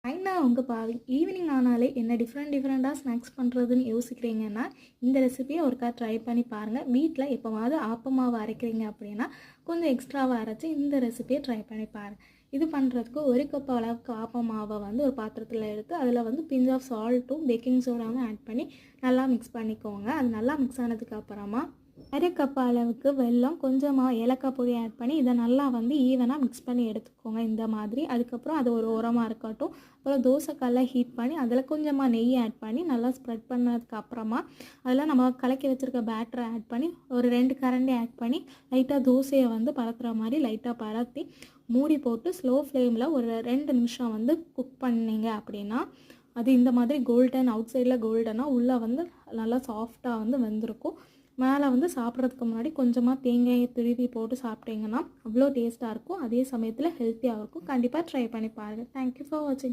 ஐனா உங்கள் பாவி ஈவினிங் ஆனாலே என்ன டிஃப்ரெண்ட்டாக ஸ்நாக்ஸ் பண்ணுறதுன்னு யோசிக்கிறீங்கன்னா இந்த ரெசிபியை ஒருக்கா ட்ரை பண்ணி பாருங்கள். வீட்டில் எப்போவாவது ஆப்பமாவை அரைக்கிறீங்க அப்படின்னா கொஞ்சம் எக்ஸ்ட்ராவாக அரைச்சி இந்த ரெசிபியை ட்ரை பண்ணி பாருங்கள். இது பண்ணுறதுக்கு 1 கப் அளவுக்கு ஆப்பமாவை ஒரு பாத்திரத்தில் எடுத்து அதில் பிஞ்ச் ஆஃப் சால்ட்டும் பேக்கிங் சோடாவும் ஆட் பண்ணி நல்லா மிக்ஸ் பண்ணிக்கோங்க. அது நல்லா மிக்ஸ் ஆனதுக்கு அப்புறமா 1/2 கப் அளவுக்கு வெல்லம், கொஞ்சமாக ஏலக்காய் பொடி ஆட் பண்ணி இதை நல்லா ஈவனாக மிக்ஸ் பண்ணி எடுத்துக்கோங்க இந்த மாதிரி. அதுக்கப்புறம் அது ஒரு ஓரமாக இருக்கட்டும். அப்புறம் தோசைக்கல்லை ஹீட் பண்ணி அதில் கொஞ்சமாக நெய் ஆட் பண்ணி நல்லா ஸ்ப்ரெட் பண்ணதுக்கு அப்புறமா அதில் நம்ம கலக்கி வச்சுருக்க பேட்டரை ஆட் பண்ணி ஒரு 2 கரண்டி ஆட் பண்ணி லைட்டாக தோசையை பரத்துற மாதிரி லைட்டாக பரத்தி மூடி போட்டு ஸ்லோ ஃப்ளேமில் ஒரு 2 நிமிஷம் குக் பண்ணிங்க அப்படின்னா அது இந்த மாதிரி கோல்டன் அவுட் சைடில் கோல்டனாக உள்ளே நல்லா சாஃப்டாக வெந்திருக்கும். மேலே சாப்பிட்றதுக்கு முன்னாடி கொஞ்சமாக தேங்காயை திருவி போட்டு சாப்பிட்டீங்கன்னா அவ்வளோ டேஸ்ட்டாக இருக்கும். அதே சமயத்தில் ஹெல்த்தியாக இருக்கும். கண்டிப்பாக ட்ரை பண்ணி பாருங்கள். தேங்க்யூ ஃபார் வாட்சிங்.